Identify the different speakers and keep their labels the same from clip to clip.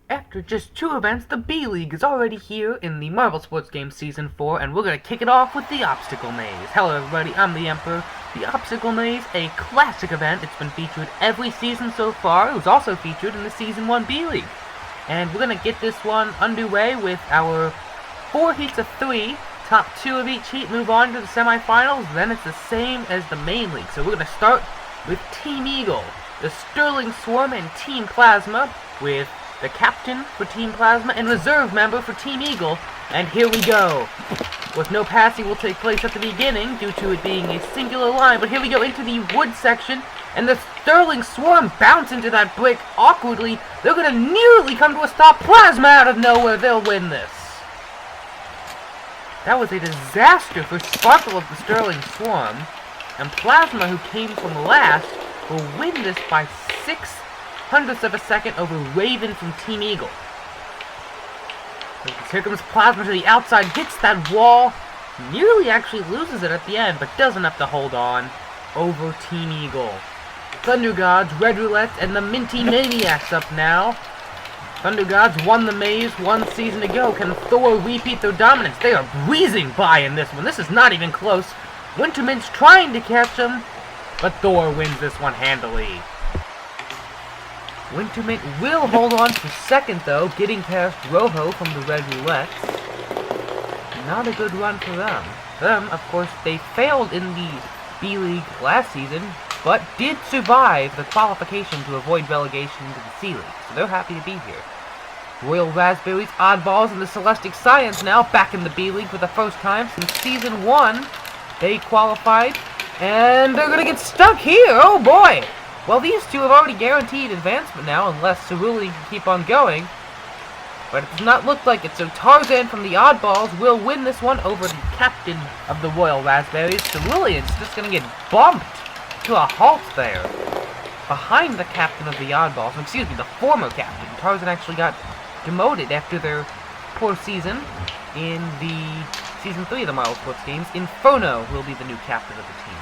Speaker 1: After just 2 events, the B-League is already here in the Marvel Sports Games Season 4, and we're going to kick it off with the Obstacle Maze. Hello everybody, I'm the Emperor. The Obstacle Maze, a classic event. It's been featured every season so far. It was also featured in the Season 1 B-League. And we're going to get this one underway with our 4 heats of 3. Top 2 of each heat move on to the semifinals. Then it's the same as the main league. So we're going to start with Team Eagle, the Sterling Swarm, and Team Plasma, with the captain for Team Plasma and reserve member for Team Eagle. And here we go. With no passing will take place at the beginning due to it being a singular line. But here we go into the wood section, and the Sterling Swarm bounce into that brick awkwardly. They're going to nearly come to a stop. Plasma out of nowhere. They'll win this. That was a disaster for Sparkle of the Sterling Swarm. And Plasma, who came from last, will win this by 0.06 of a second over Raven from Team Eagle. Here comes Plasma to the outside, hits that wall, nearly actually loses it at the end, but does enough to hold on over Team Eagle. Thunder Gods, Red Roulette, and the Minty Maniacs up now. Thunder Gods won the maze 1 season ago. Can Thor repeat their dominance? They are breezing by in this one. This is not even close. Wintermint's trying to catch them, but Thor wins this one handily. Wintermint will hold on for second, though, getting past Rojo from the Red Roulette. Not a good run for them. Of course, they failed in the B-League last season, but did survive the qualification to avoid relegation into the C-League, so they're happy to be here. Royal Raspberries, Oddballs, and the Celestic Science now back in the B-League for the first time since Season 1. They qualified, and they're going to get stuck here. Oh boy! Well, these two have already guaranteed advancement now, unless Cerulean can keep on going. But it does not look like it, so Tarzan from the Oddballs will win this one over the captain of the Royal Raspberries. Cerulean's just going to get bumped to a halt there. Behind the captain of the Oddballs, excuse me, the former captain. Tarzan actually got demoted after their poor season in the Season 3 of the Marvel Sports Games. Inferno will be the new captain of the team.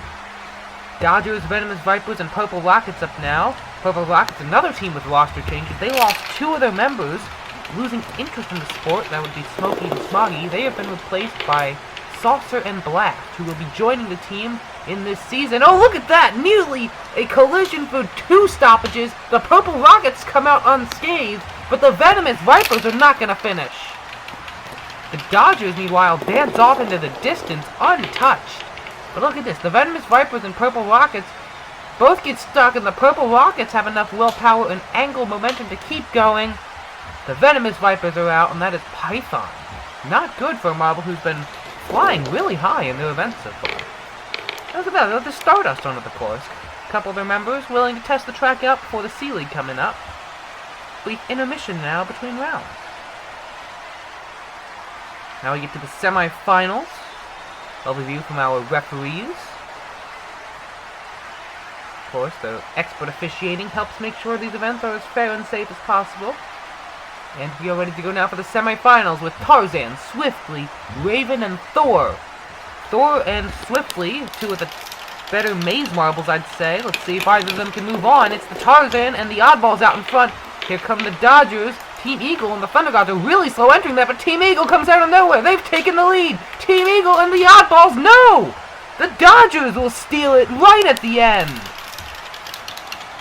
Speaker 1: Dodgers, Venomous Vipers, and Purple Rockets up now. Purple Rockets, another team with roster changes. They lost 2 of their members, losing interest in the sport. That would be Smokey and Smoggy. They have been replaced by Saucer and Blast, who will be joining the team in this season. Oh, look at that! Nearly a collision for 2 stoppages. The Purple Rockets come out unscathed, but the Venomous Vipers are not going to finish. The Dodgers, meanwhile, dance off into the distance untouched. But look at this, the Venomous Vipers and Purple Rockets both get stuck, and the Purple Rockets have enough willpower and angle momentum to keep going. The Venomous Vipers are out, and that is Python. Not good for a Marvel who's been flying really high in their events so far. Look at that, there's Stardust onto the course. A couple of their members willing to test the track out before the C-League coming up. Brief intermission now between rounds. Now we get to the semifinals. Overview from our referees. Of course, their expert officiating helps make sure these events are as fair and safe as possible. And we are ready to go now for the semifinals with Tarzan, Swiftly, Raven, and Thor. Thor and Swiftly, 2 of the better maze marbles, I'd say. Let's see if either of them can move on. It's the Tarzan and the Oddballs out in front. Here come the Dodgers. Team Eagle and the Thunder Gods are really slow entering that, but Team Eagle comes out of nowhere. They've taken the lead. Team Eagle and the Oddballs, no! The Dodgers will steal it right at the end.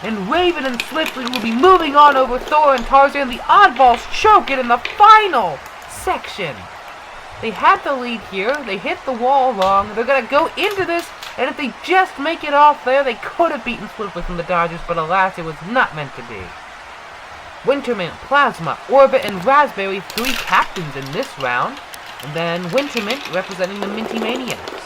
Speaker 1: And Raven and Swiftly will be moving on over Thor and Tarzan. The Oddballs choke it in the final section. They had the lead here. They hit the wall wrong. They're going to go into this, and if they just make it off there, they could have beaten Swiftly from the Dodgers, but alas, it was not meant to be. Wintermint, Plasma, Orbit, and Raspberry, 3 captains in this round. And then Wintermint representing the Minty Maniacs.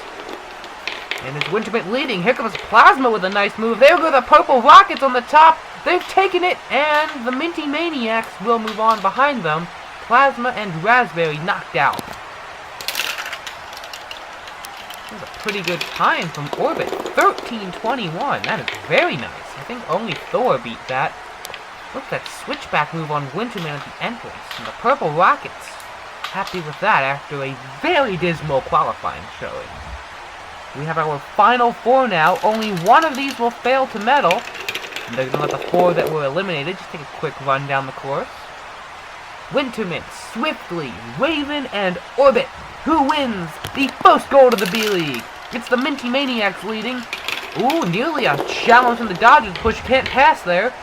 Speaker 1: And it's Wintermint leading. Here comes Plasma with a nice move. There go the Purple Rockets on the top. They've taken it, and the Minty Maniacs will move on behind them. Plasma and Raspberry knocked out. That's a pretty good time from Orbit. 13:21. That is very nice. I think only Thor beat that. Look at that switchback move on Winterman at the entrance. And the Purple Rockets happy with that after a very dismal qualifying showing. We have our final 4 now. Only one of these will fail to medal. And they're going to let the 4 that were eliminated just take a quick run down the course. Wintermint, Swiftly, Raven, and Orbit. Who wins the first gold of the B-League? It's the Minty Maniacs leading. Ooh, nearly a challenge from the Dodgers. Push can't pass there.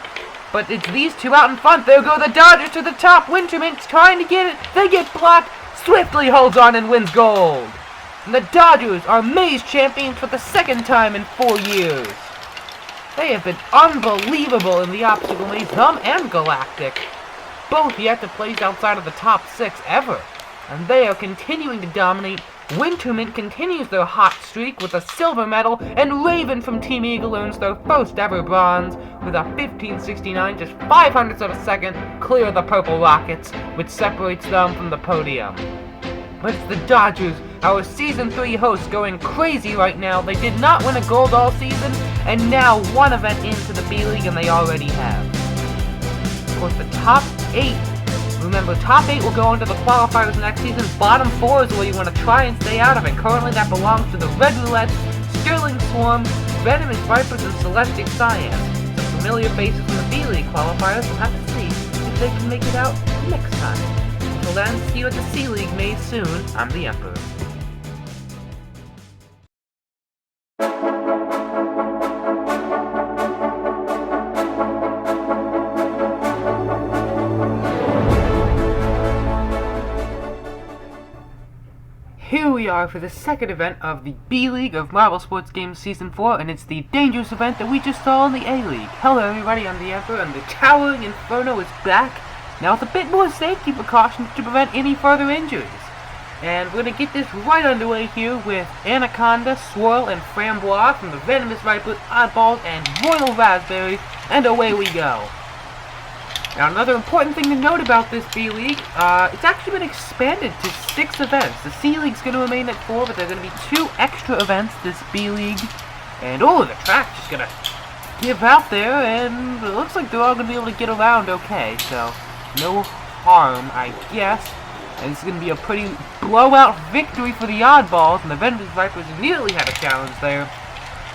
Speaker 1: But it's these two out in front. There go the Dodgers to the top. Wintermint's trying to get it. They get blocked. Swiftly holds on and wins gold. And the Dodgers are Maze champions for the second time in 4 years. They have been unbelievable in the obstacle maze, them and Galactic. Both yet to place outside of the top 6 ever. And they are continuing to dominate. Wintermint continues their hot streak with a silver medal, and Raven from Team Eagle earns their first ever bronze with a 1569, just 500ths of a second, clear of the Purple Rockets, which separates them from the podium. But it's the Dodgers, our Season 3 hosts, going crazy right now. They did not win a gold all season, and now one event into the B-League, and they already have. Of course, the top 8, remember, top 8 will go into the qualifiers next season. Bottom 4 is where you want to try and stay out of it. Currently, that belongs to the Red Roulette, Sterling Swarm, Venomous Vipers, and Celestic Cyan. Some familiar faces from the B-League qualifiers. We'll have to see if they can make it out next time. Until then, see you at the C-League Maze soon. I'm the Emperor. Here we are for the second event of the B-League of Marvel Sports Games Season 4, and it's the dangerous event that we just saw in the A-League. Hello everybody, I'm the Emperor, and the towering Inferno is back, now with a bit more safety precautions to prevent any further injuries. And we're going to get this right underway here with Anaconda, Swirl, and Framboise from the Venomous Vipers, Oddballs, and Royal Raspberry, and away we go. Now, another important thing to note about this B-League, it's actually been expanded to 6 events. The C-League's going to remain at 4, but there are going to be 2 extra events this B-League. And, oh, the track's just going to give out there, and it looks like they're all going to be able to get around okay. So, no harm, I guess. And this is going to be a pretty blowout victory for the Oddballs, and the Venomous Vipers immediately had a challenge there.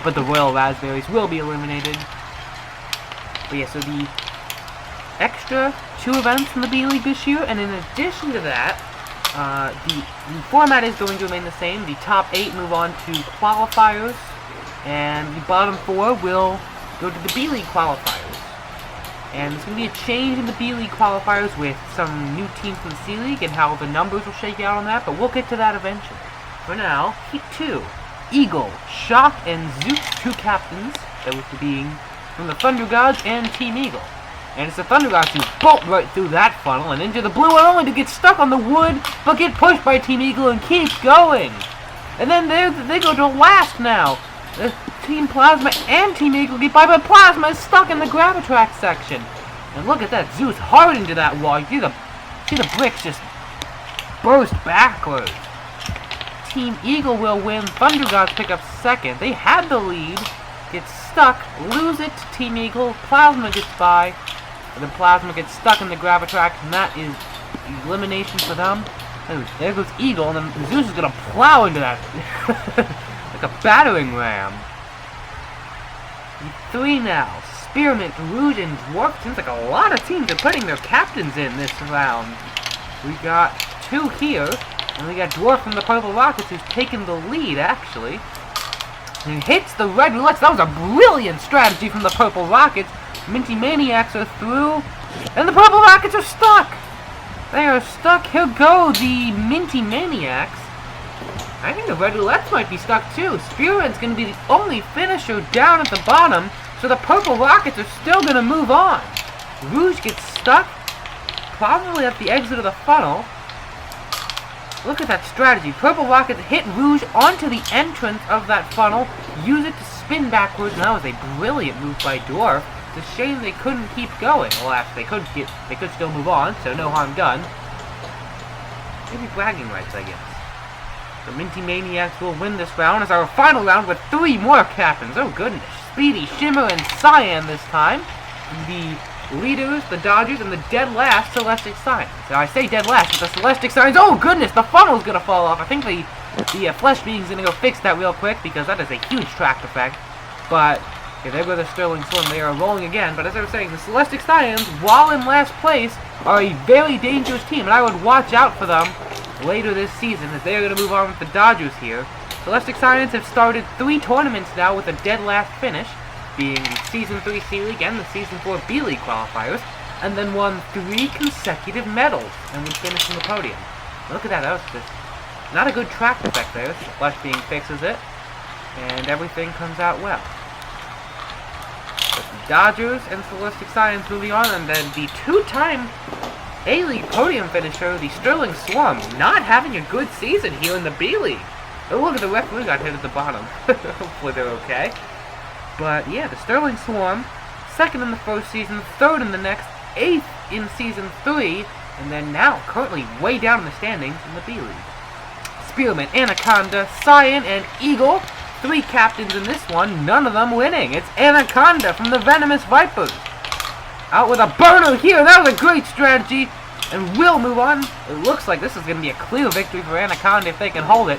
Speaker 1: But the Royal Raspberries will be eliminated. But yeah, so the extra 2 events in the B-League this year, and in addition to that, the format is going to remain the same. The top 8 move on to qualifiers, and the bottom 4 will go to the B-League qualifiers. And there's going to be a change in the B-League qualifiers with some new teams from the C-League and how the numbers will shake out on that, but we'll get to that eventually. For now, Heat 2. Eagle, Shock, and Zeus, 2 captains, that was being from the Thunder Gods and Team Eagle. And it's the Thunder Gods who bolt right through that funnel and into the blue one, only to get stuck on the wood, but get pushed by Team Eagle and keep going. And then they go to last now. Team Plasma and Team Eagle get by, but Plasma is stuck in the Gravitrax section. And look at that, Zeus hard into that wall. You see the bricks just burst backwards. Team Eagle will win. Thunder Gods pick up second. They had the lead, get stuck, lose it to Team Eagle. Plasma gets by. And then Plasma gets stuck in the Gravitrax, and that is elimination for them. And there goes Eagle, and then Zeus is going to plow into that like a battering ram. 3 now. Spearmint, Rouge, and Dwarf. Seems like a lot of teams are putting their captains in this round. We got 2 here, and we got Dwarf from the Purple Rockets who's taken the lead, actually. And hits the Red Roulette. That was a brilliant strategy from the Purple Rockets. Minty Maniacs are through, and the Purple Rockets are stuck! They are stuck. Here go the Minty Maniacs. I think the Red Roulettes might be stuck too. Spearmint's going to be the only finisher down at the bottom, so the Purple Rockets are still going to move on. Rouge gets stuck, probably at the exit of the funnel. Look at that strategy. Purple Rockets hit Rouge onto the entrance of that funnel, use it to spin backwards, and that was a brilliant move by Dwarf. It's a shame they couldn't keep going. Well, actually, they could still move on, so no harm done. Maybe bragging rights, I guess. The Minty Maniacs will win this round as our final round with 3 more captains. Oh goodness. Speedy, Shimmer, and Cyan this time. The leaders, the Dodgers, and the dead last Celestic Science. Now I say dead last, but the Celestic Science, oh goodness, the funnel's gonna fall off. I think the Flesh Being's gonna go fix that real quick, because that is a huge track effect. But, okay, there goes the Sterling Swarm, they are rolling again. But as I was saying, the Celestic Science, while in last place, are a very dangerous team, and I would watch out for them later this season, as they are gonna move on with the Dodgers here. Celestic Science have started 3 tournaments now with a dead last finish, being the Season 3 C-League and the Season 4 B-League qualifiers, and then won 3 consecutive medals, and would finish in the podium. Look at that, that was just not a good track effect there. The Flesh Being fixes it, and everything comes out well. But the Dodgers and Celestic Science moving on, and then the 2-time A-League podium finisher, the Sterling Swarm, not having a good season here in the B-League. Oh, look at the referee got hit at the bottom. Hopefully they're okay. But yeah, the Sterling Swarm, 2nd in the first season, 3rd in the next, 8th in Season 3, and then now currently way down in the standings in the B-League. Spearmint, Anaconda, Cyan, and Eagle. 3 captains in this one, none of them winning. It's Anaconda from the Venomous Vipers. Out with a burner here, that was a great strategy. And will move on. It looks like this is going to be a clear victory for Anaconda if they can hold it.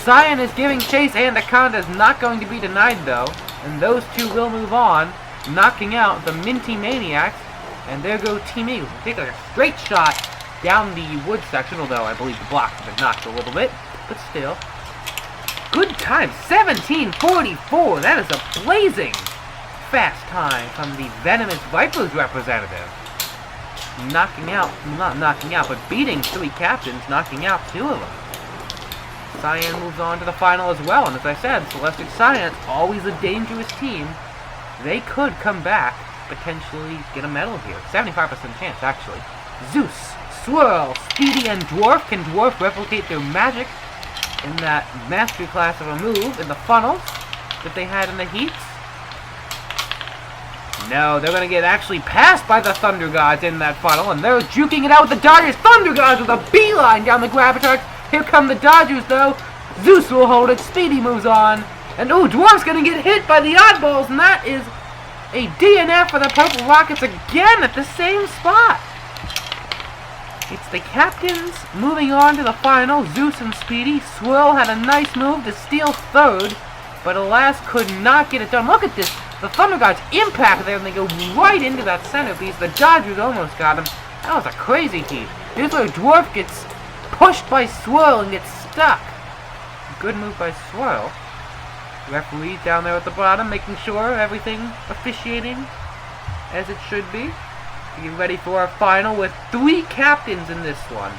Speaker 1: Cyan is giving chase, Anaconda is not going to be denied though. And those two will move on, knocking out the Minty Maniacs. And there go Team Eagle. Take a straight shot down the wood section, although I believe the block has been knocked a little bit. But still. Good time, 17:44. That is a blazing fast time from the Venomous Vipers representative. Knocking out, not knocking out, but beating 3 captains, knocking out 2 of them. Cyan moves on to the final as well, and as I said, Celestic Science, always a dangerous team. They could come back, potentially get a medal here. 75% chance, actually. Zeus, Swirl, Speedy, and Dwarf. Can Dwarf replicate their magic in that mastery class of a move in the funnels that they had in the heats? No, they're going to get actually passed by the Thunder Gods in that funnel, and they're juking it out with the Dodgers. Thunder Gods with a beeline down the Gravitar. Here come the Dodgers, though. Zeus will hold it. Speedy moves on. And, ooh, Dwarf's going to get hit by the Oddballs, and that is a DNF for the Purple Rockets again at the same spot. It's the captains moving on to the final. Zeus and Speedy. Swirl had a nice move to steal 3rd, but alas could not get it done. Look at this. The Thunder Gods impact there, and they go right into that centerpiece. The Dodgers almost got him. That was a crazy heat. Here's where Dwarf gets pushed by Swirl and gets stuck. Good move by Swirl. Referee down there at the bottom, making sure everything officiating as it should be. Getting ready for our final with 3 captains in this one.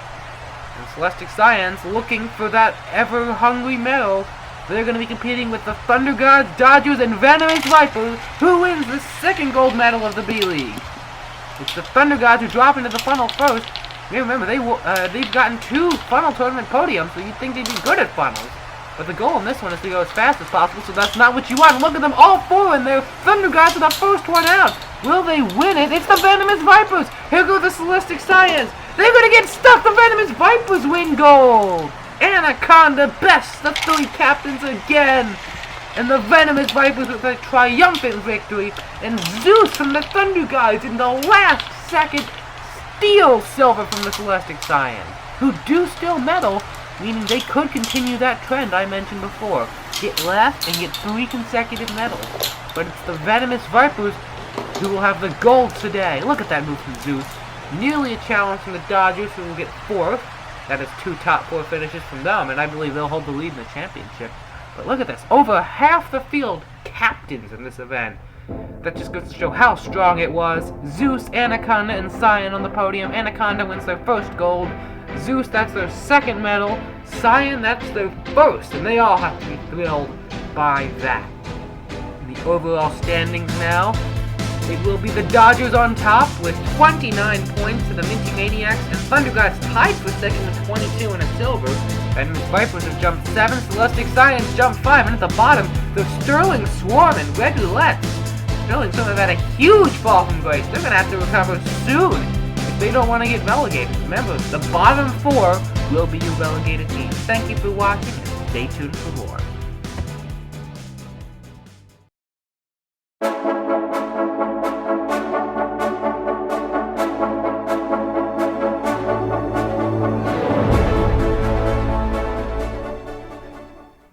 Speaker 1: And Celestic Science looking for that ever-hungry medal. They're going to be competing with the Thunder Gods, Dodgers, and Venomous Vipers, who wins the 2nd gold medal of the B-League. It's the Thunder Gods who drop into the funnel first. You remember, they've gotten 2 funnel tournament podiums, so you'd think they'd be good at funnels. But the goal in this one is to go as fast as possible, so that's not what you want. Look at them, all 4 in there. Thunder Gods are the first one out. Will they win it? It's the Venomous Vipers. Here go the Celestic Science. They're going to get stuck. The Venomous Vipers win gold. Anaconda bests the 3 captains again. And the Venomous Vipers with a triumphant victory. And Zeus from the Thunder Gods in the last second steals silver from the Celestic Science, who do still medal, meaning they could continue that trend I mentioned before. Get last and get 3 consecutive medals. But it's the Venomous Vipers who will have the gold today. Look at that move from Zeus. Nearly a challenge from the Dodgers, who will get 4th. That is 2 top 4 finishes from them, and I believe they'll hold the lead in the championship. But look at this. Over half the field captains in this event. That just goes to show how strong it was. Zeus, Anaconda, and Cyan on the podium. Anaconda wins their 1st gold. Zeus, that's their 2nd medal. Cyan, that's their 1st. And they all have to be thrilled by that. In the overall standings now, it will be the Dodgers on top with 29 points to the Minty Maniacs, and Thunder Gods tied for 2nd with 22 and a silver. Venomous Vipers have jumped 7, Celestic Science jumped 5, and at the bottom, the Sterling Swarm and Red Roulette. Sterling Swarm have had a huge fall from grace. They're going to have to recover soon if they don't want to get relegated. Remember, the bottom 4 will be your relegated team. Thank you for watching, and stay tuned for more.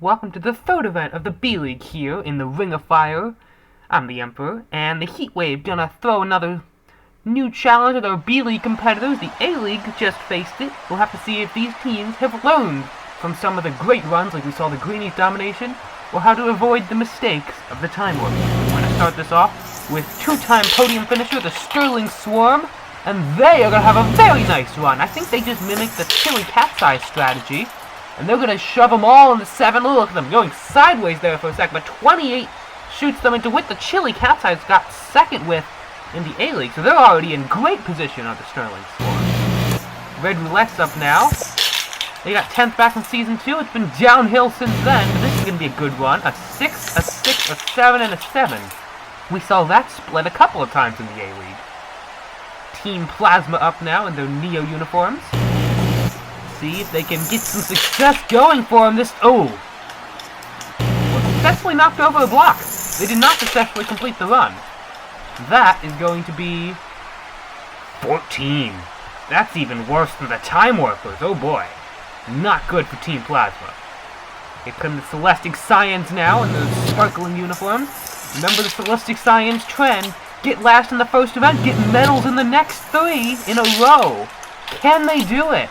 Speaker 1: welcome to the third event of the B-League here in the Ring of Fire. I'm the Emperor, and the Heat Wave gonna throw another new challenge at our B-League competitors. The A-League just faced it. We'll have to see if these teams have learned from some of the great runs like we saw the Greenies domination, or how to avoid the mistakes of the Time Warp. We're gonna start this off with two-time podium finisher, the Sterling Swarm, and they are gonna have a very nice run. I think they just mimicked the Chili Cat's Eye strategy. And they're going to shove them all into 7. Look at them going sideways there for a second. But 28 shoots them into with the Chili Cat's Eyes got second with in the A-League. So they're already in great position on the Sterling Swarm. Red Roulette's up now. They got 10th back in Season 2. It's been downhill since then. But this is going to be a good run. A 6, a 6, a 7, and a 7. We saw that split a couple of times in the A-League. Team Plasma up now in their Neo uniforms. See if they can get some success going for him. Was successfully knocked over a block. They did not successfully complete the run. That is going to be 14. That's even worse than the Time Warpers. Oh boy. Not good for Team Plasma. Here come the Celestic Scions now in those sparkling uniforms. Remember the Celestic Scions trend. Get last in the first event, get medals in the next 3 in a row. Can they do it?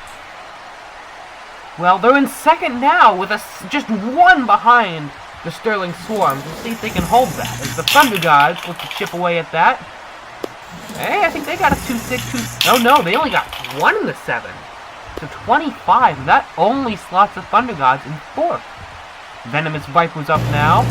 Speaker 1: Well, they're in second now with just 1 behind the Sterling Swarm. We'll see if they can hold that. As the Thunder Gods look to chip away at that. Hey, I think they got a 2-6, 2... Oh no, they only got 1 in the 7. So 25, and that only slots the Thunder Gods in 4th. Venomous Viper's up now.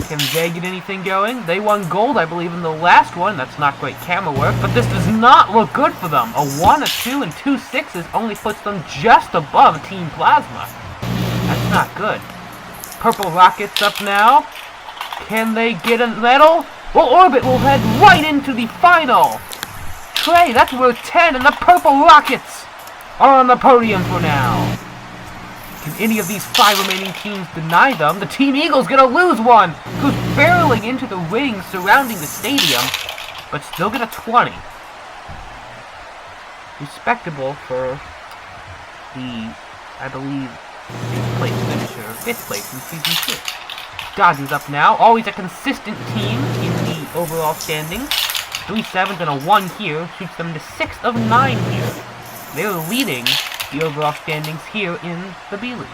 Speaker 1: Can they get anything going? They won gold, I believe, in the last one. That's not great camera work, but this does not look good for them. A 1, a 2, and 2 6s only puts them just above Team Plasma. That's not good. Purple Rockets up now. Can they get a medal? Well, Orbit will head right into the final. Trey, that's worth 10, and the Purple Rockets are on the podium for now. Can any of these 5 remaining teams deny them? The Team Eagle's gonna lose one, who's barreling into the ring surrounding the stadium, but still get a 20. Respectable for the, I believe, 6th place finisher, 5th place in Season 2. Dodgers up now, always a consistent team in the overall standings. 3 7s and a 1 here, shoots them to 6th of 9 here. They're leading the overall standings here in the B-League.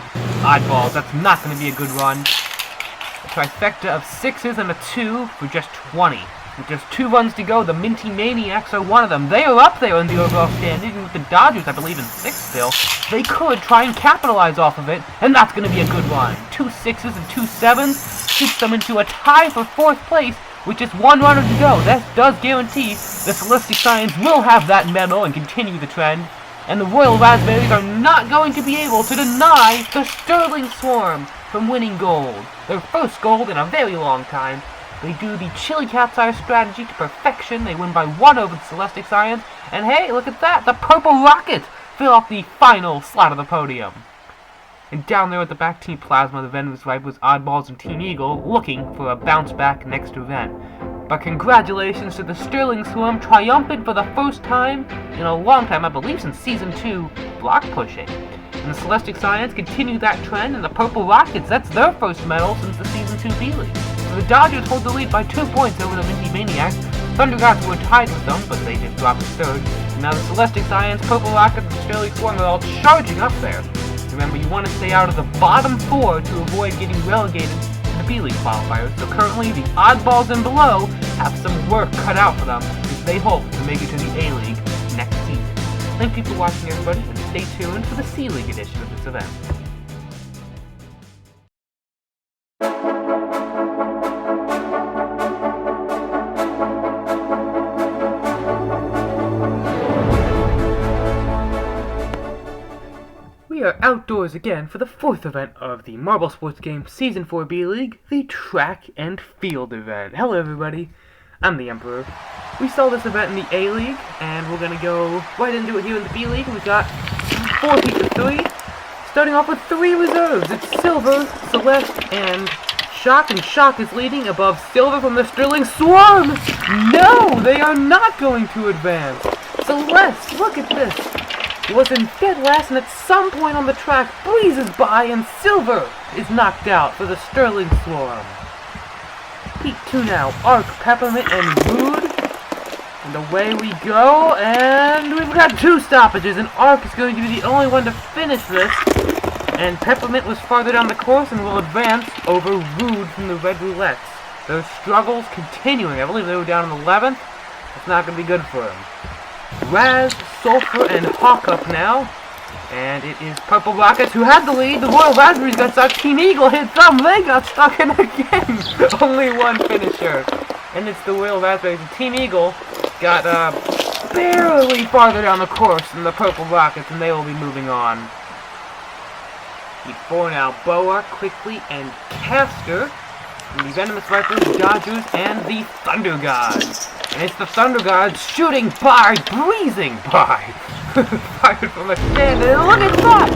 Speaker 1: Oddballs, that's not going to be a good run. A trifecta of 6s and a 2 for just 20. With just 2 runs to go, the Minty Maniacs are one of them. They are up there in the overall standings, and with the Dodgers, I believe, in 6th still. They could try and capitalize off of it, and that's going to be a good run. 2 6s and 2 7s shoots them into a tie for 4th place with just 1 runner to go. That does guarantee the Celestic Scions will have that medal and continue the trend. And the Royal Raspberries are not going to be able to deny the Sterling Swarm from winning gold. Their first gold in a very long time. They do the Chili Cat's Eye strategy to perfection. They win by 1 over the Celestic Scions. And hey, look at that! The Purple Rockets fill up the final slot of the podium. And down there at the back, Team Plasma, the Venomous Vipers, Oddballs, and Team Eagle looking for a bounce back next event. But congratulations to the Sterling Swarm, triumphant for the first time in a long time, I believe since Season 2, block pushing. And the Celestic Scions continue that trend, and the Purple Rockets, that's their first medal since the Season 2 B-League. So the Dodgers hold the lead by 2 points over the Minty Maniacs. Thunder Gods were tied with them, but they just dropped to 3rd. And now the Celestic Scions, Purple Rockets, and Sterling Swarm are all charging up there. Remember, you want to stay out of the bottom 4 to avoid getting relegated to the B-League qualifiers. So currently, the Oddballs and below have some work cut out for them as they hope to make it to the A-League next season. Thank you for watching, everybody, and stay tuned for the C-League edition of this event. We are outdoors again for the 4th event of the Marble Sports Game Season 4 B-League, the Track and Field event. Hello everybody, I'm the Emperor. We saw this event in the A-League, and we're going to go right into it here in the B-League. We've got 4 heats of 3, starting off with 3 reserves. It's Silver, Celeste, and Shock, and Shock is leading above Silver from the Sterling Swarm. No, they are not going to advance. Celeste, look at this. was in dead last, and at some point on the track, breezes by, and Silver is knocked out for the Sterling Swarm. Heat 2 now, Arc, Peppermint, and Rude. And away we go, and we've got 2 stoppages, and Arc is going to be the only one to finish this. And Peppermint was farther down the course and will advance over Rude from the Red Roulettes. Those struggles continuing. I believe they were down in 11th. It's not going to be good for him. Raz, Sulfur, and Hawk up now. And it is Purple Rockets who had the lead. The Royal Raspberries got stuck. Team Eagle hit them. They got stuck in again. Only one finisher. And it's the Royal Raspberries. And Team Eagle got barely farther down the course than the Purple Rockets. And they will be moving on. Heat 4 now. Boa, Quickly, and Caster. And the Venomous Vipers, Dodgers, and the Thunder Gods. And it's the Thunder Gods shooting by, breezing by. Fired from a stand, and look at that!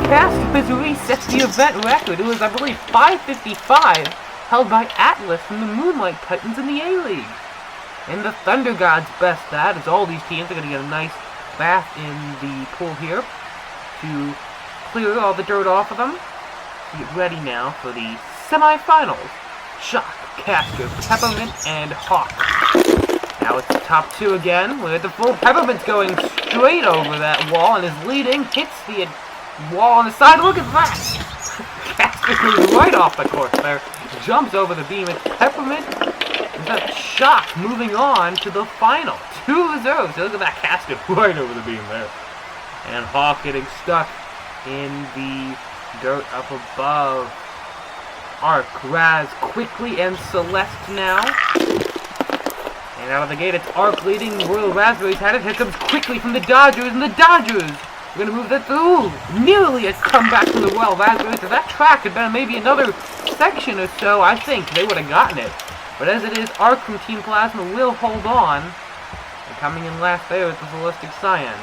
Speaker 1: Caster has reset the event record. It was, I believe, 5:55, held by Atlas from the Moonlight Titans in the A-League. And the Thunder Gods' best that is all these teams are going to get a nice bath in the pool here to clear all the dirt off of them. To get ready now for the semifinals. Shock, Caster, Peppermint, and Hawk. Now it's the top 2 again, with the full Peppermint's going straight over that wall and is leading, hits the wall on the side. Look at that! Caster goes right off the course there, jumps over the beam. It's Peppermint, and that's Shock moving on to the final. 2 reserves. Look at that, Caster right over the beam there. And Hawk getting stuck in the dirt up above. Arc, Raz, Quickly, and Celeste now. And out of the gate, it's Arc leading. Royal Raspberries had it. Here comes Quickly from the Dodgers, and the Dodgers are going to move that through. Nearly a comeback from the Royal Raspberries. If that track had been maybe another section or so, I think they would have gotten it. But as it is, Arc from Team Plasma will hold on. And coming in last there is the Celestic Scions.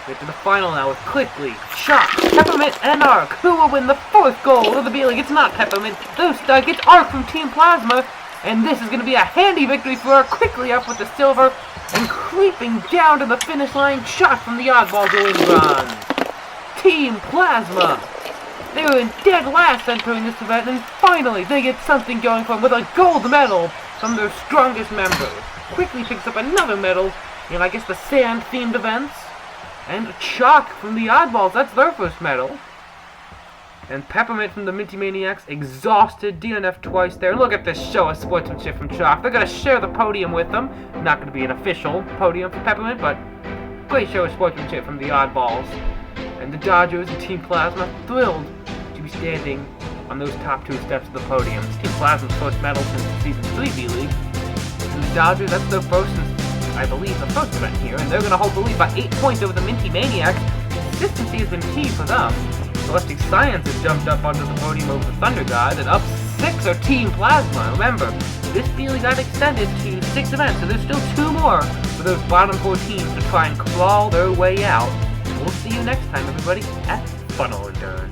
Speaker 1: Get to the final now with Quickly, Shock, Peppermint, and Arc. Who will win the 4th gold of the B-League? It's not Peppermint. They're stuck. It's Arc from Team Plasma. And this is going to be a handy victory for Arc. Quickly up with the silver. And creeping down to the finish line. Shock from the Oddball going bronze. Team Plasma. They were in dead last entering this event. And finally they get something going for them with a gold medal from their strongest member. Quickly picks up another medal in, I guess, the sand-themed events. And Shock from the Oddballs, that's their first medal. And Peppermint from the Minty Maniacs, exhausted, DNF twice there. Look at this show of sportsmanship from Shock. They're going to share the podium with them. Not going to be an official podium for Peppermint, but great show of sportsmanship from the Oddballs. And the Dodgers and Team Plasma thrilled to be standing on those top 2 steps of the podium. It's Team Plasma's first medal since the Season 3 B-League. And the Dodgers, that's their first since, I believe, the first event here, and they're going to hold the lead by 8 points over the Minty Maniacs. Consistency has been key for them. Celestic Science has jumped up onto the podium over the Thunder Gods, and up 6 are Team Plasma. Remember, this B-League got extended to 6 events, so there's still 2 more for those bottom 4 teams to try and crawl their way out. And we'll see you next time, everybody, at Funnel Endurance.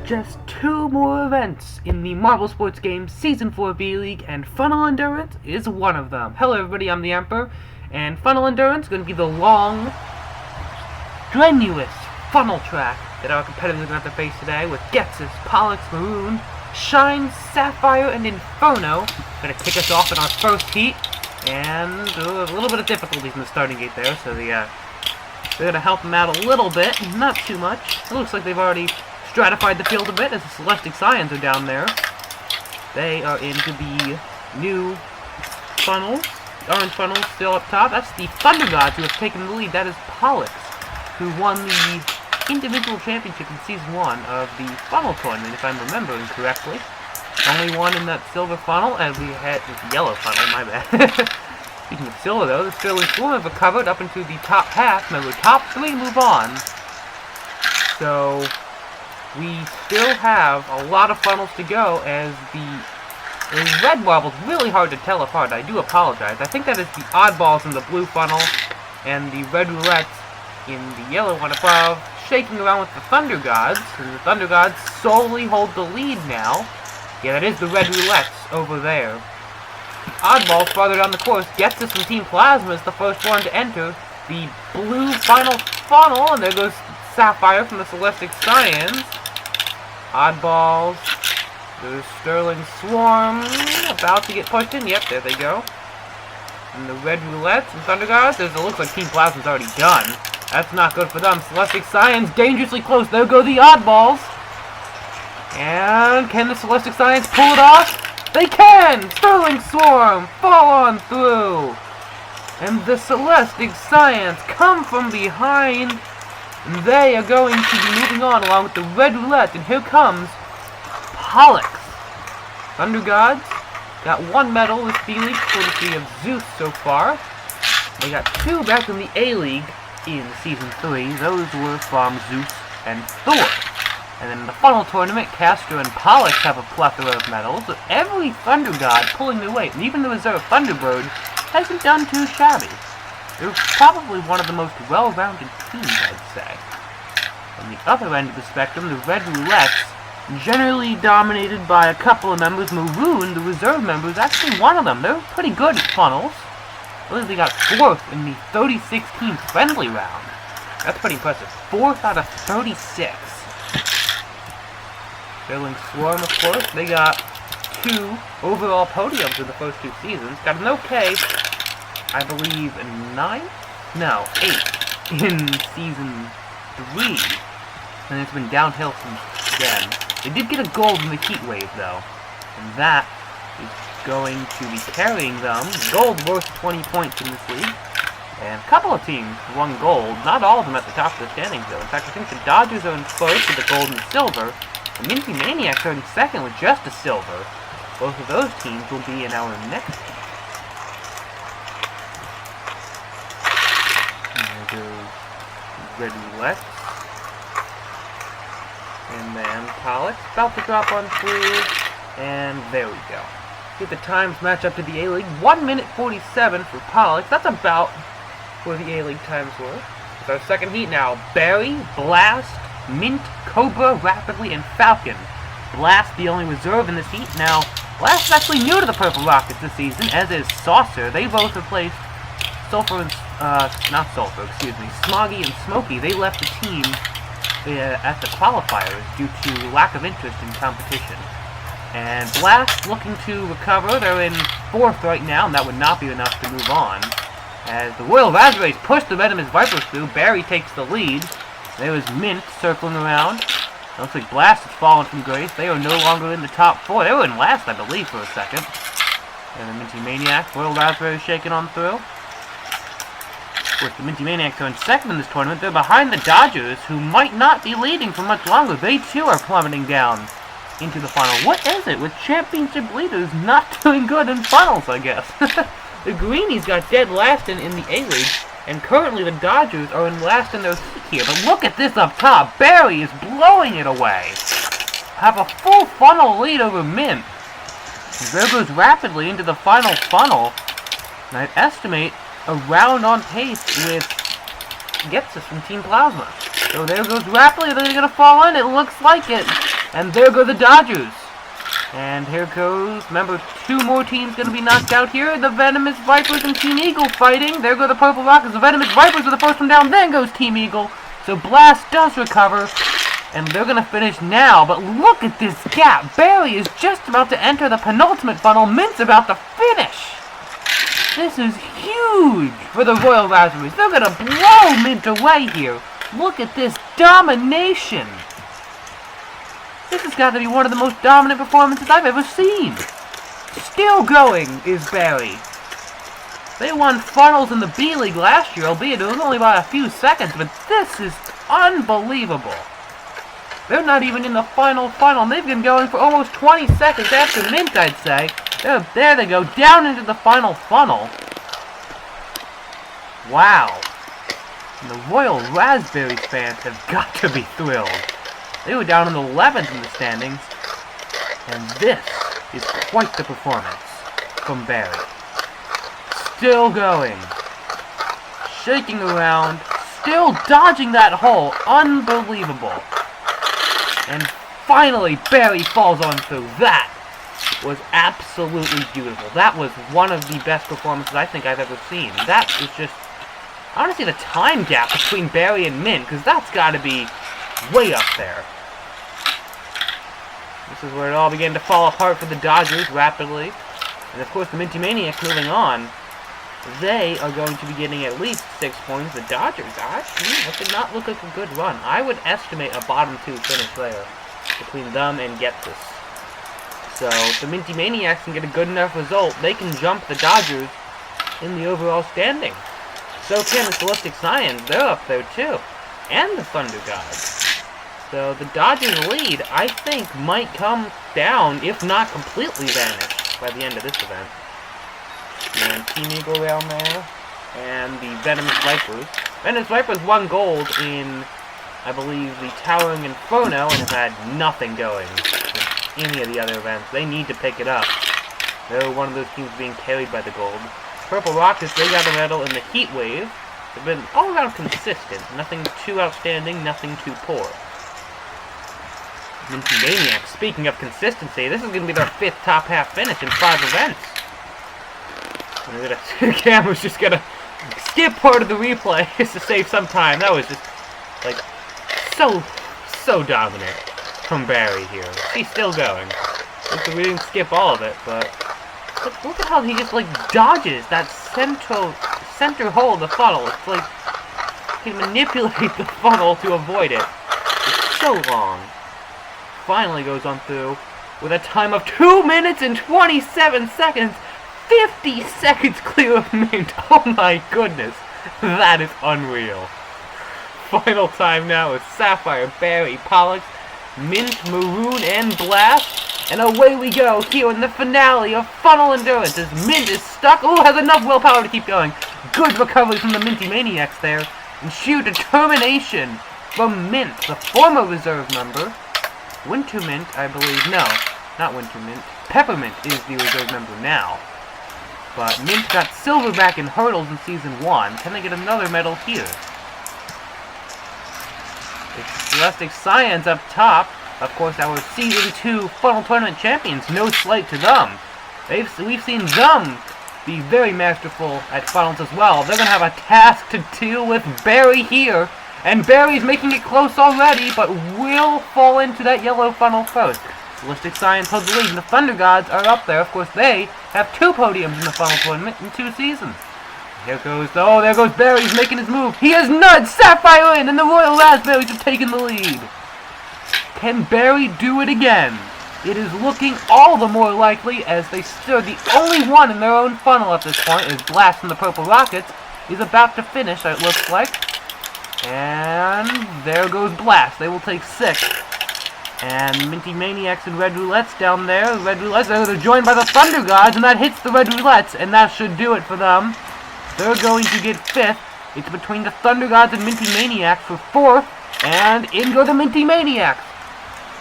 Speaker 1: Just 2 more events in the Marvel Sports Games Season 4 B-League, and Funnel Endurance is one of them. Hello everybody, I'm the Emperor, and Funnel Endurance is going to be the long, strenuous funnel track that our competitors are going to have to face today with Ghetsis, Pollux, Maroon, Shine, Sapphire, and Inferno. Going to kick us off in our first heat, and a little bit of difficulties in the starting gate there, so they're going to help them out a little bit, not too much. It looks like they've already stratified the field a bit as the Celestic Scions are down there. They are into the new funnels. The orange funnel still up top. That's the Thunder Gods who have taken the lead. That is Pollux, who won the individual championship in Season 1 of the funnel tournament, if I'm remembering correctly. Only one in that silver funnel, and we had this yellow funnel, my bad. Speaking of silver, though, the Sterling Swarm have recovered up into the top half. Remember, top 3 move on. So we still have a lot of funnels to go, as the red marble's really hard to tell apart. I do apologize. I think that is the oddballs in the blue funnel, and the red roulettes in the yellow one above, shaking around with the Thunder Gods, and the Thunder Gods solely hold the lead now. Yeah, that is the red roulettes over there. Oddball farther down the course gets us from Team Plasma as the first one to enter the blue final funnel, and there goes Sapphire from the Celestic Science. Oddballs. There's Sterling Swarm about to get pushed in. Yep, there they go. And the red roulettes and Thunder Gods. It looks like Team Plasma's already done. That's not good for them. Celestic Science dangerously close. There go the Oddballs. And can the Celestic Science pull it off? They can! Sterling Swarm! Fall on through! And the Celestic Science come from behind. And they are going to be moving on along with the red roulette. And here comes Pollux. Thunder Gods got 1 medal with B-League, courtesy of Zeus so far. They got 2 back in the A-League in Season 3. Those were from Zeus and Thor. And then in the final tournament, Castor and Pollux have a plethora of medals, with every Thunder God pulling their weight, and even the reserve Thunderbird hasn't done too shabby. They're probably one of the most well-rounded teams, I'd say. On the other end of the spectrum, the Red Roulettes, generally dominated by a couple of members. Maroon, the reserve member, is actually one of them. They're pretty good at funnels. I believe they got 4th in the 36-team friendly round. That's pretty impressive. 4th out of 36. Sterling Swarm, of course, they got 2 overall podiums in the first 2 seasons. Got an okay, I believe, 9? No, 8 in Season 3. And it's been downhill since then. They did get a gold in the heat wave, though. And that is going to be carrying them. Gold worth 20 points in this league. And a couple of teams won gold. Not all of them at the top of the standings, though. In fact, I think the Dodgers are in first with the gold and silver. The Minty Maniacs are in second with just a silver. Both of those teams will be in our next game. And there goes Red Roulette. And then Pollux about to drop on through. And there we go. Get the times match up to the A-League. 1 minute 47 for Pollux. That's about where the A-League times were. It's our second heat now. Barry, Blast, Mint, Cobra, Rapidly, and Falcon. Blast, the only reserve in this heat. Now, Blast is actually new to the Purple Rockets this season, as is Saucer. They both replaced Sulfur and, not Sulfur, excuse me, Smoggy and Smokey. They left the team at the qualifiers due to lack of interest in competition. And Blast looking to recover. They're in 4th right now, and that would not be enough to move on. As the Royal Raspberries push the Venomous Vipers through, Barry takes the lead. There is Mint circling around. Looks like Blast has fallen from grace. They are no longer in the top 4. They were in last, I believe, for a second. And the Minty Maniacs, Royal Raspberries shaking on through. Of course, the Minty Maniacs are in second in this tournament. They're behind the Dodgers, who might not be leading for much longer. They, too, are plummeting down into the final. What is it with championship leaders not doing good in finals, I guess? The Greenies got dead last in the A-League. And currently the Dodgers are in last in their heat here. But look at this up top. Barry is blowing it away. Have a full funnel lead over Mint. And there goes Rapidly into the final funnel. And I'd estimate around on pace with gets us from Team Plasma. So there goes Rapidly. They're going to fall in. It looks like it. And there go the Dodgers. And here goes, remember, 2 more teams going to be knocked out here. The Venomous Vipers and Team Eagle fighting. There go the Purple Rockets. The Venomous Vipers are the first one down. Then goes Team Eagle. So Blast does recover. And they're going to finish now. But look at this gap. Barry is just about to enter the penultimate funnel. Mint's about to finish. This is huge for the Royal Raspberries. They're going to blow Mint away here. Look at this domination. This has got to be one of the most dominant performances I've ever seen. Still going is Barry. They won funnels in the B-League last year, albeit it was only by a few seconds, but this is unbelievable. They're not even in the final. They've been going for almost 20 seconds after Mint, I'd say. There they go, down into the final funnel. Wow. And the Royal Raspberries fans have got to be thrilled. They were down in the 11th in the standings, and this is quite the performance from Barry. Still going, shaking around, still dodging that hole. Unbelievable. And finally, Barry falls on through. That was absolutely beautiful. That was one of the best performances I think I've ever seen. That is just... I want to see the time gap between Barry and Mint, because that's got to be way up there. This is where it all began to fall apart for the Dodgers rapidly. And of course, the Minty Maniacs moving on. They are going to be getting at least 6 points. The Dodgers, that did not look like a good run. I would estimate a bottom 2 finish there between them and Getsis. So, if the Minty Maniacs can get a good enough result, they can jump the Dodgers in the overall standing. So can the Celestic Scions. They're up there too. And the Thunder Gods. So the Dodgers' lead, I think, might come down, if not completely vanish, by the end of this event. And Team Eagle down there. And the Venomous Vipers. Venomous Vipers won gold in, I believe, the Towering Inferno, and have had nothing going in any of the other events. They need to pick it up. They're one of those teams being carried by the gold. Purple Rockets, they got a medal in the Heat Wave. They've been all around consistent. Nothing too outstanding, nothing too poor. Minty Maniacs, speaking of consistency, this is going to be their 5th top half finish in 5 events. The camera's just going to skip part of the replay just to save some time. That was just, like, so dominant from Barry here. He's still going. We didn't skip all of it, but look at how he just, like, dodges that center hole of the funnel. It's like he can manipulate the funnel to avoid it. It's so long. Finally goes on through with a time of 2 minutes and 27 seconds. 50 seconds clear of Mint. Oh my goodness. That is unreal. Final time now is Sapphire, Barry, Pollux, Mint, Maroon, and Blast. And away we go here in the finale of Funnel Endurance as Mint is stuck. Oh, has enough willpower to keep going. Good recovery from the Minty Maniacs there. And sheer determination from Mint, the former reserve member. Winter Mint, I believe. No, not Winter Mint. Peppermint is the reserve member now. But Mint got silver back in hurdles in Season 1. Can they get another medal here? It's Celestic Scions up top. Of course, our Season 2 Funnel Tournament champions. No slight to them. We've seen them be very masterful at funnels as well. They're going to have a task to deal with Barry here. And Barry's making it close already, but will fall into that yellow funnel first. Celestic Scions holds the lead, and the Thunder Gods are up there. Of course, they have 2 podiums in the funnel tournament in 2 seasons. Here goes, oh, there goes Barry. He's making his move. He has nudged Sapphire in, and the Royal Raspberries have taken the lead. Can Barry do it again? It is looking all the more likely as they still the only one in their own funnel at this point is Blast from the Purple Rockets is about to finish, it looks like. And there goes Blast. They will take 6. And Minty Maniacs and Red Roulettes down there. Red Roulettes, they're joined by the Thunder Gods, and that hits the Red Roulettes, and that should do it for them. They're going to get 5th. It's between the Thunder Gods and Minty Maniacs for 4th, and in go the Minty Maniacs.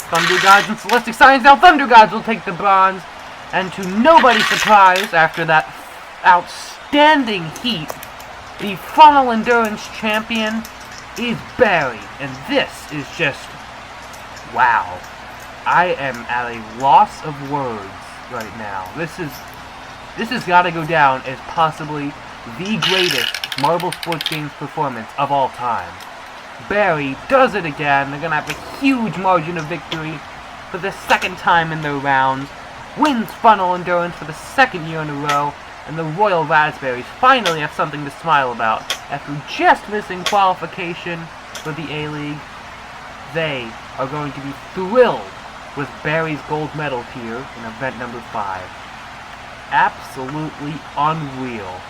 Speaker 1: Thunder Gods and Celestic Scions. Now Thunder Gods will take the bronze, and to nobody's surprise, after that outstanding heat, the Funnel Endurance champion is Barry, and this is just wow. I am at a loss of words right now. This has got to go down as possibly the greatest Marble Sports Games performance of all time. Barry does it again. They're going to have a huge margin of victory for the 2nd time in their rounds. Wins Funnel Endurance for the 2nd year in a row. And the Royal Raspberries finally have something to smile about. After just missing qualification for the A-League, they are going to be thrilled with Barry's gold medal here in event number 5. Absolutely unreal.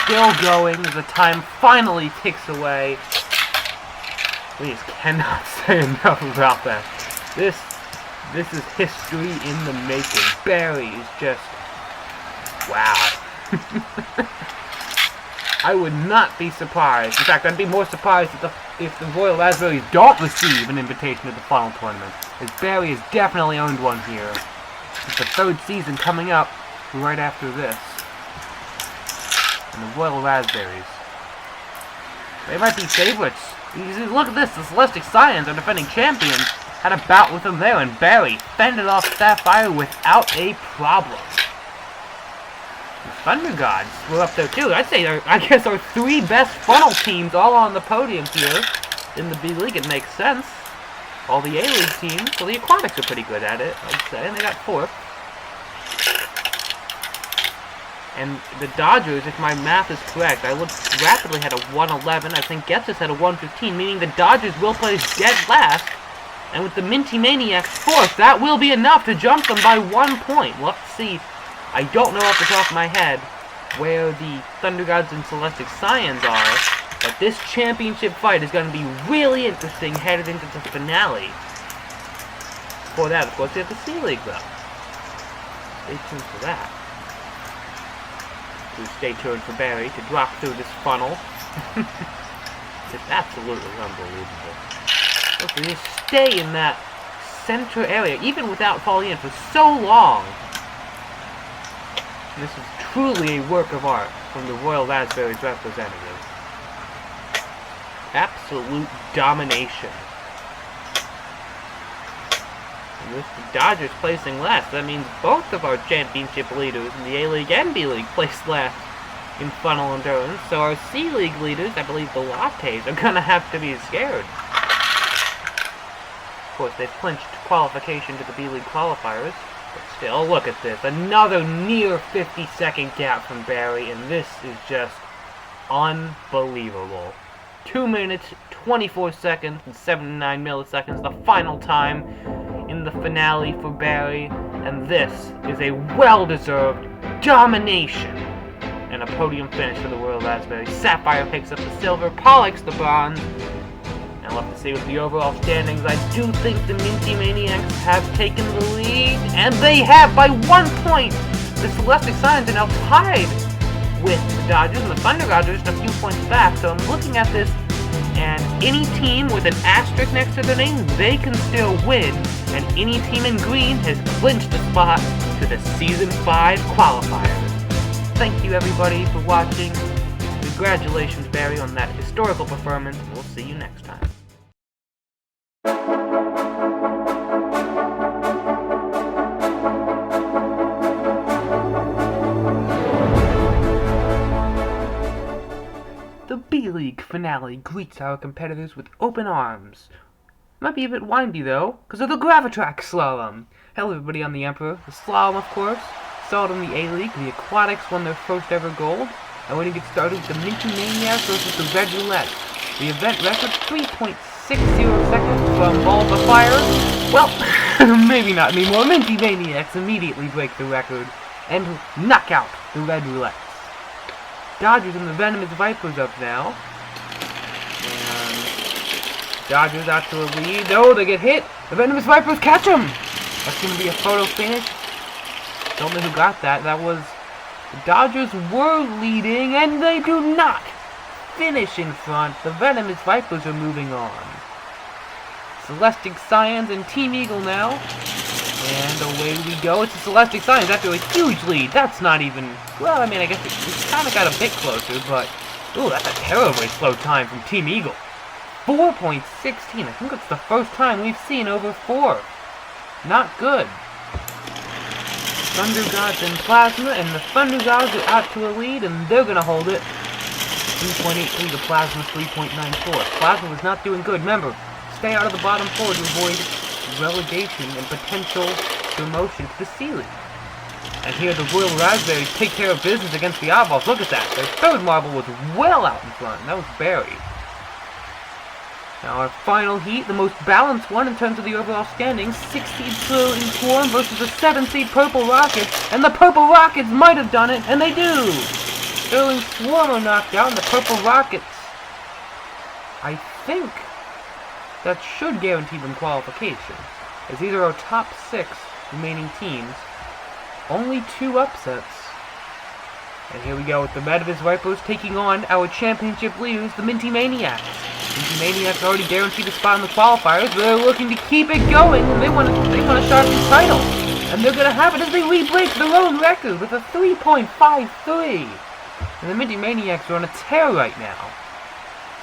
Speaker 1: Still going as the time finally ticks away. We just cannot say enough about that. This is history in the making. Barry is just wow. I would not be surprised. In fact, I'd be more surprised if the Royal Raspberries don't receive an invitation to the Funnel Tournament, as Barry has definitely earned one here. It's the 3rd season coming up right after this. And the Royal Raspberries. They might be favorites. Look at this, the Celestic Scions are defending champions. Had a bout with them there, and Barry fended off Sapphire without a problem. The Thunder Gods were up there too. I'd say, I guess, our three best funnel teams all on the podium here in the B-League. It makes sense. All the A-League teams, well, the Aquatics are pretty good at it, I'd say, and they got 4th. And the Dodgers, if my math is correct, I looked rapidly had a 111. I think Getsus had a 115, meaning the Dodgers will place dead last. And with the Minty Maniacs 4th, that will be enough to jump them by 1 point. We'll have to see. I don't know off the top of my head where the Thunder Gods and Celestic Scions are, but this championship fight is going to be really interesting headed into the finale. Before that, of course, we have the C-League, though. Stay tuned for that. Stay tuned for Barry to drop through this funnel. It's absolutely unbelievable. Look, they just stay in that center area, even without falling in, for so long. And this is truly a work of art from the Royal Raspberries representative. Absolute domination. And with the Dodgers placing last, that means both of our championship leaders in the A-League and B-League placed last in funnel endurance. So our C-League leaders, I believe the Lattes, are gonna have to be scared. Of course, they've clinched qualification to the B-League qualifiers. But still, look at this. Another near 50-second gap from Barry, and this is just unbelievable. 2 minutes, 24 seconds, and 79 milliseconds, the final time in the finale for Barry, and this is a well-deserved domination and a podium finish for the Royal Raspberry. Sapphire picks up the silver, Pollux the bronze, and we'll have to see with the overall standings. I do think the Minty Maniacs have taken the lead, and they have by 1 point. The Celestic Scions are now tied with the Dodgers, and the Thunder Gods are just a few points back, so I'm looking at this, and any team with an asterisk next to their name, they can still win, and any team in green has clinched a spot to the Season 5 qualifiers. Thank you everybody for watching. Congratulations, Barry, on that historical performance, and we'll see you next time. The B-League finale greets our competitors with open arms. Might be a bit windy though, because of the Gravitrack Slalom. Hello everybody, I'm the Emperor. The Slalom, of course. Saw it in the A-League. The Aquatics won their first ever gold. And we're going to get started with the Minty Maniacs versus the Red Roulette. The event record, 3.60 seconds from ball to fire. Well, maybe not anymore. Minty Maniacs immediately break the record and knock out the Red Roulettes. Dodgers and the Venomous Vipers up now. And Dodgers out to a lead. Oh, they get hit. The Venomous Vipers catch them. That's going to be a photo finish. Don't know who got that. That was... The Dodgers were leading, and they do not finish in front. The Venomous Vipers are moving on. Celestic Scions and Team Eagle now. And away we go. It's the Celestic Scions after a huge lead. That's not even... Well, I mean, I guess it kind of got a bit closer, but... Ooh, that's a terribly slow time from Team Eagle. 4.16. I think it's the first time we've seen over 4. Not good. Thunder Gods and Plasma, and the Thunder Gods are out to a lead, and they're going to hold it. 3.83 to Plasma's 3.94. Plasma was not doing good. Remember, stay out of the bottom 4 to avoid relegation and potential demotion to the C-League. And here the Royal Raspberries take care of business against the Oddballs. Look at that. Their third marble was well out in front, and that was Barry. Now our final heat, the most balanced one in terms of the overall standings, 6-seed Sterling Swarm versus the 7-seed Purple Rockets, and the Purple Rockets might have done it, and they do! Sterling Swarm are knocked out, and the Purple Rockets, I think that should guarantee them qualification, as these are our top 6 remaining teams. Only 2 upsets. And here we go with the Venomous Vipers taking on our championship leaders, the Minty Maniacs. Minty Maniacs already guaranteed a spot in the qualifiers, but they're looking to keep it going, and they want a shot at the title. And they're going to have it as they re-break their own record with a 3.53. And the Minty Maniacs are on a tear right now.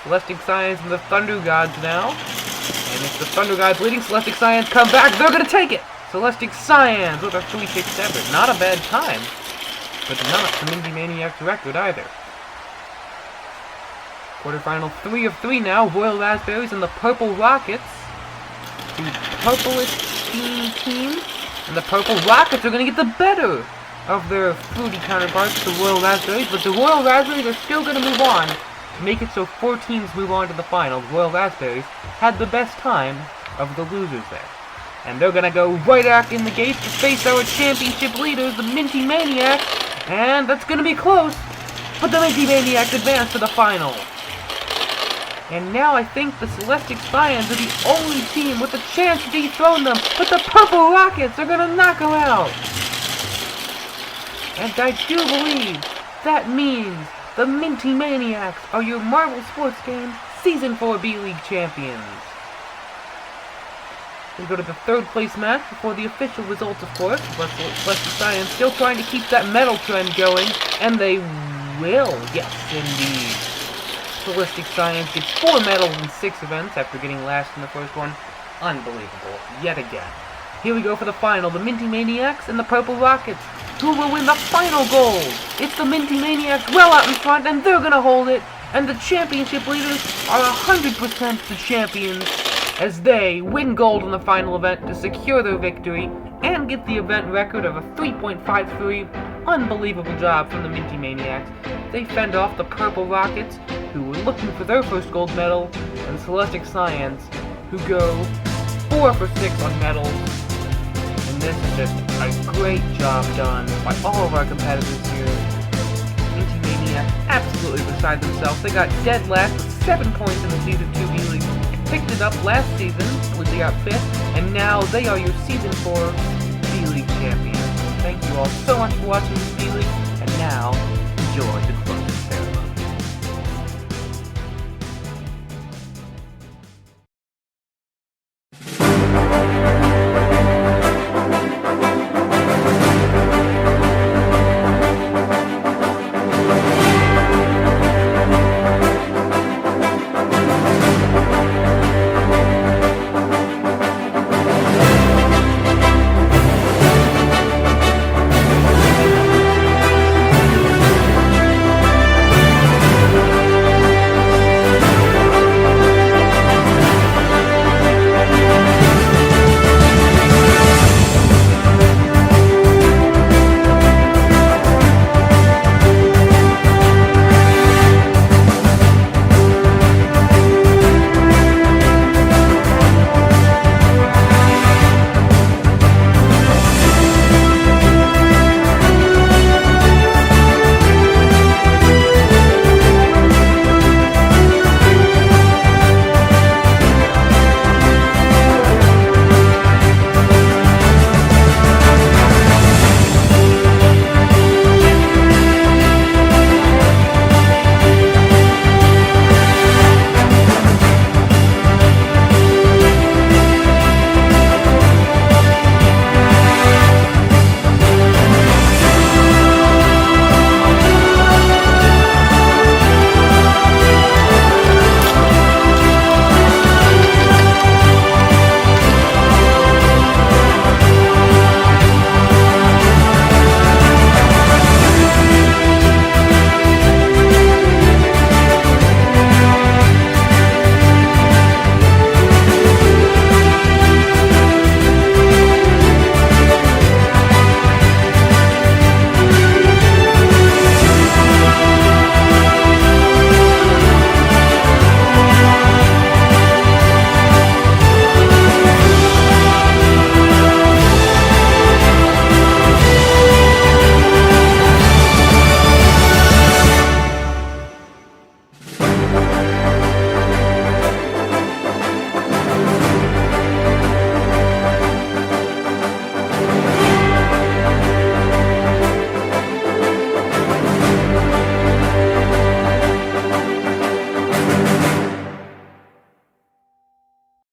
Speaker 1: Celestic Science and the Thunder Gods now. And it's the Thunder Gods leading. Celestic Science come back. They're going to take it. Celestic Science with a 3-6-7. Not a bad time. But not the Minty Maniac's record either. Quarterfinal 3 of 3 now. Royal Raspberries and the Purple Rockets. The purplish themed team. And the Purple Rockets are going to get the better of their fruity counterparts, the Royal Raspberries. But the Royal Raspberries are still going to move on to make it so 4 teams move on to the final. The Royal Raspberries had the best time of the losers there. And they're going to go right back in the gates to face our championship leaders, the Minty Maniacs. And that's going to be close. But the Minty Maniacs advance to the final. And now I think the Celestic Science are the only team with a chance to dethrone them. But the Purple Rockets are going to knock them out. And I do believe that means the Minty Maniacs are your Marvel Sports Game Season 4 B-League champions. We go to the 3rd place match before the official results, of course. Celestic Science still trying to keep that medal trend going. And they will, yes indeed. Celestic Science gets 4 medals in 6 events after getting last in the first one. Unbelievable, yet again. Here we go for the final, the Minty Maniacs and the Purple Rockets. Who will win the final gold? It's the Minty Maniacs well out in front, and they're gonna hold it. And the championship leaders are 100% the champions, as they win gold in the final event to secure their victory and get the event record of a 3.53. Unbelievable job from the Minty Maniacs. They fend off the Purple Rockets, who were looking for their first gold medal, and Celestic Science, who go 4 for 6 on medals. And this is just a great job done by all of our competitors here. Minty Maniacs absolutely beside themselves. They got dead last with 7 points in the Season 2 B-League. Picked it up last season when they got 5th, and now they are your Season 4 B-League champions. Thank you all so much for watching this B-League, and now enjoy the